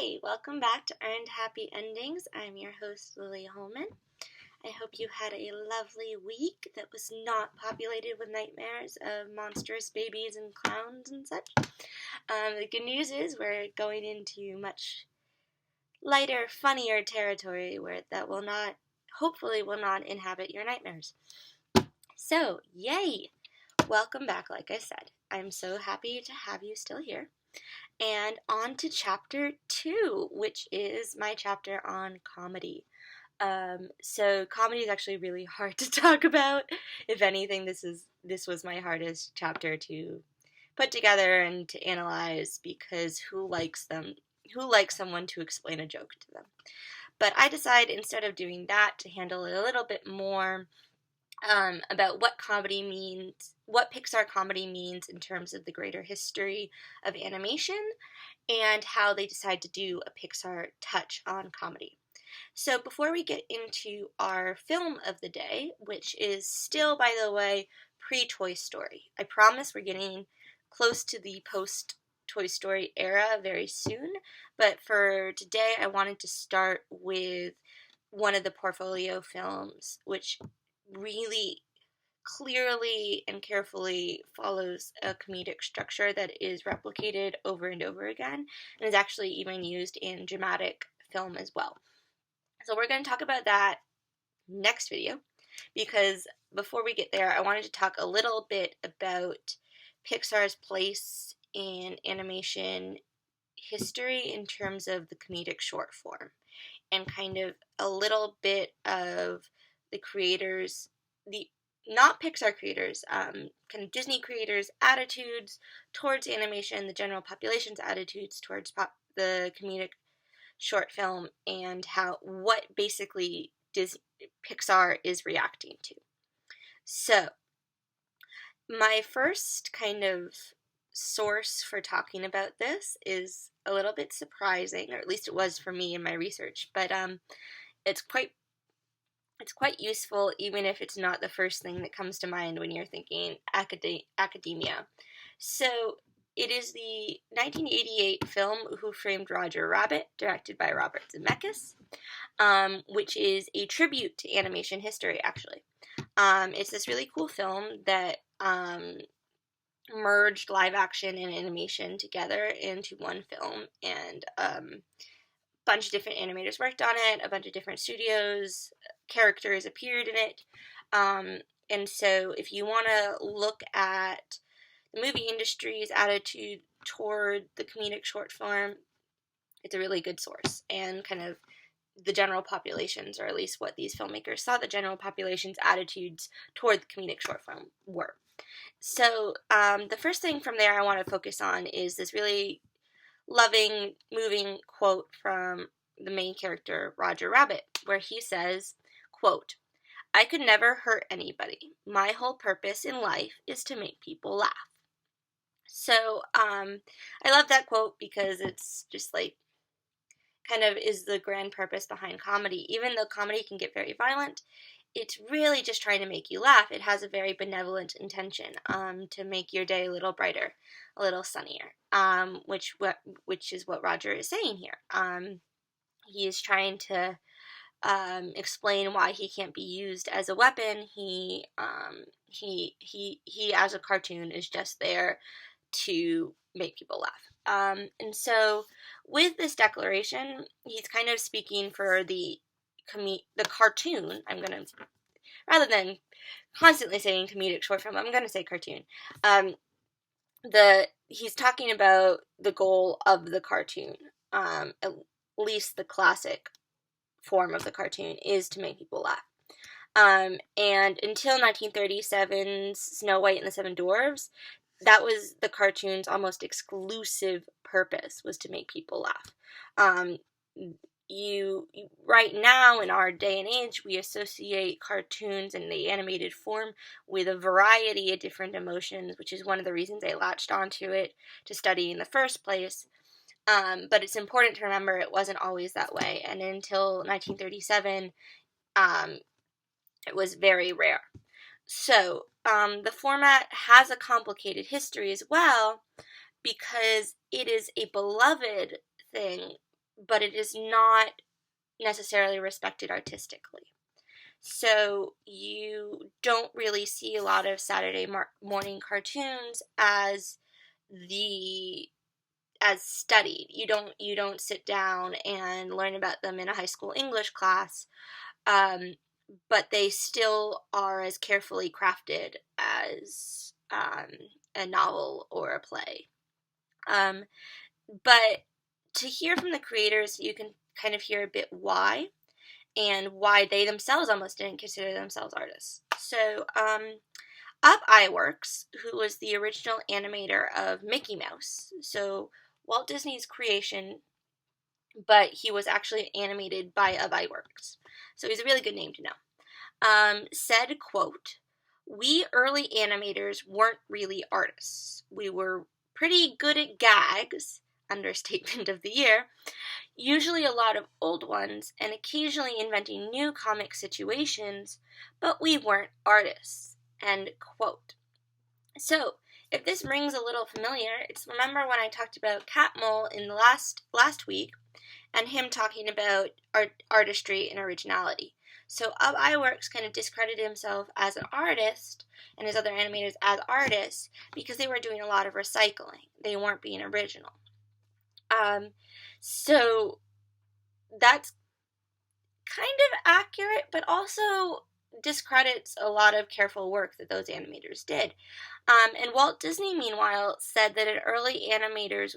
Hi, welcome back to Earned Happy Endings. I'm your host, Lily Holman. I hope you had a lovely week that was not populated with nightmares of monstrous babies and clowns and such. The good news is we're going into much lighter, funnier territory where that hopefully will not inhabit your nightmares. So, yay! Welcome back, like I said. I'm so happy to have you still here. And on to chapter 2, which is my chapter on comedy. So comedy is actually really hard to talk about. If anything, this was my hardest chapter to put together and to analyze because who likes someone to explain a joke to them? But I decided instead of doing that to handle it a little bit more about what comedy means, what Pixar comedy means in terms of the greater history of animation, and how they decide to do a Pixar touch on comedy. So before we get into our film of the day, which is still, by the way, pre-Toy Story. I promise we're getting close to the post-Toy Story era very soon, but for today I wanted to start with one of the portfolio films, which really clearly and carefully follows a comedic structure that is replicated over and over again and is actually even used in dramatic film as well. So we're going to talk about that next video because before we get there, I wanted to talk a little bit about Pixar's place in animation history in terms of the comedic short form and kind of a little bit of the creators, not Pixar creators, kind of Disney creators' attitudes towards animation, the general population's attitudes towards the comedic short film, and what basically Pixar is reacting to. So, my first kind of source for talking about this is a little bit surprising, or at least it was for me in my research, but it's quite useful even if it's not the first thing that comes to mind when you're thinking academia. So it is the 1988 film Who Framed Roger Rabbit, directed by Robert Zemeckis, which is a tribute to animation history, actually. It's this really cool film that merged live action and animation together into one film, and bunch of different animators worked on it, a bunch of different studios, characters appeared in it, and so if you want to look at the movie industry's attitude toward the comedic short form, it's a really good source, and kind of the general populations, or at least what these filmmakers thought the general population's attitudes toward the comedic short form were. So the first thing from there I want to focus on is this really loving, moving quote from the main character, Roger Rabbit, where he says, quote, "I could never hurt anybody. My whole purpose in life is to make people laugh." So, I love that quote because it's just like, kind of is the grand purpose behind comedy. Even though comedy can get very violent, it's really just trying to make you laugh. It has a very benevolent intention, to make your day a little brighter, a little sunnier, which is what Roger is saying here. He is trying to explain why he can't be used as a weapon. He as a cartoon is just there to make people laugh. And so with this declaration, he's kind of speaking for the cartoon. Rather than constantly saying comedic short film, I'm gonna say cartoon. He's talking about the goal of the cartoon, at least the classic form of the cartoon, is to make people laugh. And until 1937's Snow White and the Seven Dwarfs, that was the cartoon's almost exclusive purpose, was to make people laugh. Right now in our day and age, we associate cartoons in the animated form with a variety of different emotions, which is one of the reasons I latched onto it to study in the first place. But it's important to remember it wasn't always that way, and until 1937, it was very rare. So, the format has a complicated history as well, because it is a beloved thing but it is not necessarily respected artistically. So you don't really see a lot of Saturday morning cartoons as studied. You don't sit down and learn about them in a high school English class, but they still are as carefully crafted as a novel or a play. But to hear from the creators, you can kind of hear a bit why, and why they themselves almost didn't consider themselves artists. So, Up Iwerks, who was the original animator of Mickey Mouse, so Walt Disney's creation, but he was actually animated by Up Iwerks. So he's a really good name to know. Said, quote, "We early animators weren't really artists. We were pretty good at gags, understatement of the year, usually a lot of old ones, and occasionally inventing new comic situations, but we weren't artists." End quote. So, if this rings a little familiar, it's remember when I talked about Catmull in the last week, and him talking about artistry and originality. So Up Iwerks kind of discredited himself as an artist, and his other animators as artists, because they were doing a lot of recycling. They weren't being original. So that's kind of accurate, but also discredits a lot of careful work that those animators did. And Walt Disney, meanwhile, said that an early animator's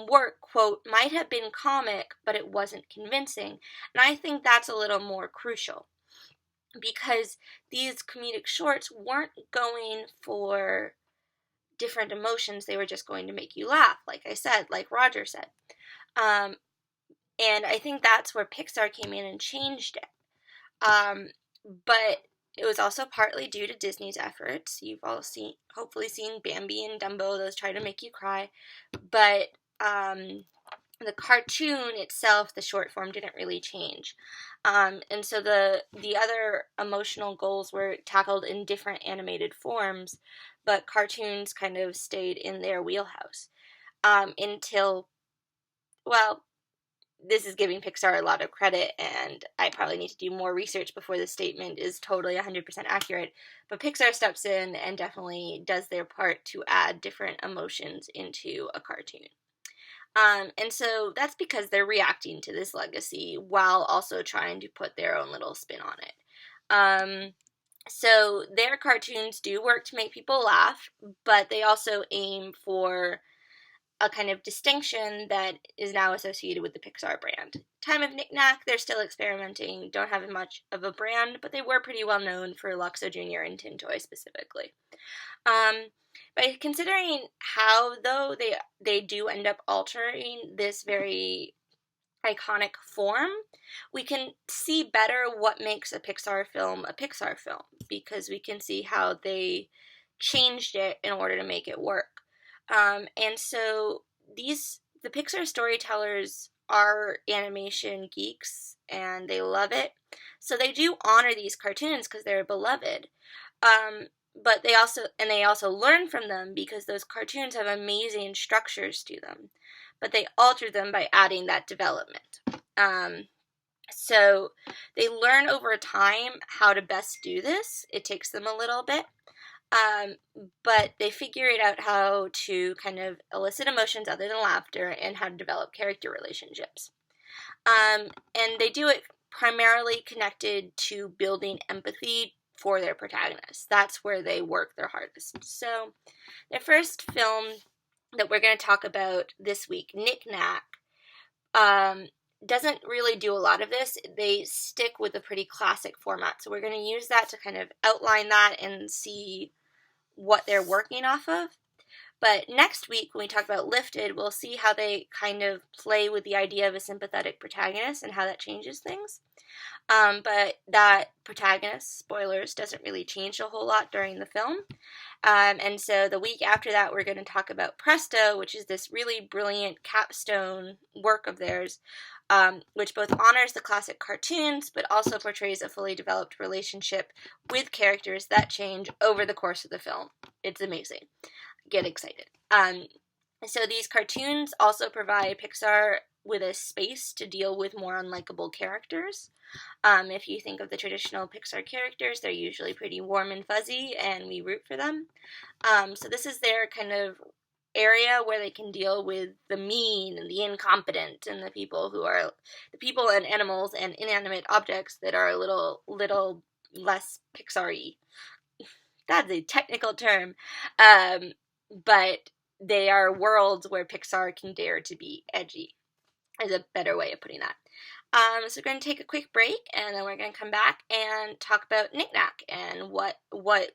work, quote, might have been comic, but it wasn't convincing. And I think that's a little more crucial, because these comedic shorts weren't going for different emotions. They were just going to make you laugh, like I said, like Roger said. And I think that's where Pixar came in and changed it. But it was also partly due to Disney's efforts. You've all hopefully seen Bambi and Dumbo. Those try to make you cry. But the cartoon itself, the short form, didn't really change. And so the other emotional goals were tackled in different animated forms, but cartoons kind of stayed in their wheelhouse. Until, well, this is giving Pixar a lot of credit, and I probably need to do more research before this statement is totally 100% accurate, but Pixar steps in and definitely does their part to add different emotions into a cartoon. And so that's because they're reacting to this legacy while also trying to put their own little spin on it. So their cartoons do work to make people laugh, but they also aim for a kind of distinction that is now associated with the Pixar brand. Time of Knick-Knack, they're still experimenting, don't have much of a brand, but they were pretty well known for Luxo Jr. and Tintoy specifically. But considering how, though, they do end up altering this very iconic form, we can see better what makes a Pixar film, because we can see how they changed it in order to make it work. And so the Pixar storytellers are animation geeks, and they love it. So they do honor these cartoons because they're beloved. But they also learn from them because those cartoons have amazing structures to them. But they alter them by adding that development. So they learn over time how to best do this. It takes them a little bit. But they figure it out how to kind of elicit emotions other than laughter and how to develop character relationships. And they do it primarily connected to building empathy for their protagonists. That's where they work their hardest. So the first film that we're going to talk about this week, Knick-Knack, doesn't really do a lot of this. They stick with a pretty classic format. So we're going to use that to kind of outline that and see what they're working off of. But next week, when we talk about Lifted, we'll see how they kind of play with the idea of a sympathetic protagonist and how that changes things. But that protagonist, spoilers, doesn't really change a whole lot during the film. And so the week after that, we're going to talk about Presto, which is this really brilliant capstone work of theirs, which both honors the classic cartoons, but also portrays a fully developed relationship with characters that change over the course of the film. It's amazing. Get excited. So these cartoons also provide Pixar with a space to deal with more unlikable characters. If you think of the traditional Pixar characters, they're usually pretty warm and fuzzy, and we root for them. So this is their kind of area where they can deal with the mean and the incompetent and the people and animals and inanimate objects that are a little less Pixar-y. That's a technical term. But they are worlds where Pixar can dare to be edgy, is a better way of putting that. So we're going to take a quick break, and then we're going to come back and talk about Knick Knack and what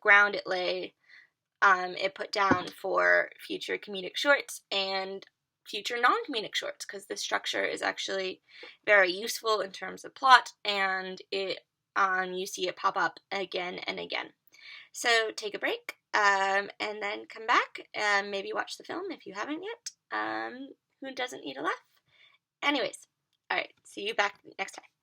ground it put down for future comedic shorts and future non-comedic shorts, because the structure is actually very useful in terms of plot, and you see it pop up again and again. So take a break, and then come back and maybe watch the film if you haven't yet. Who doesn't need a laugh? Anyways, all right, see you back next time.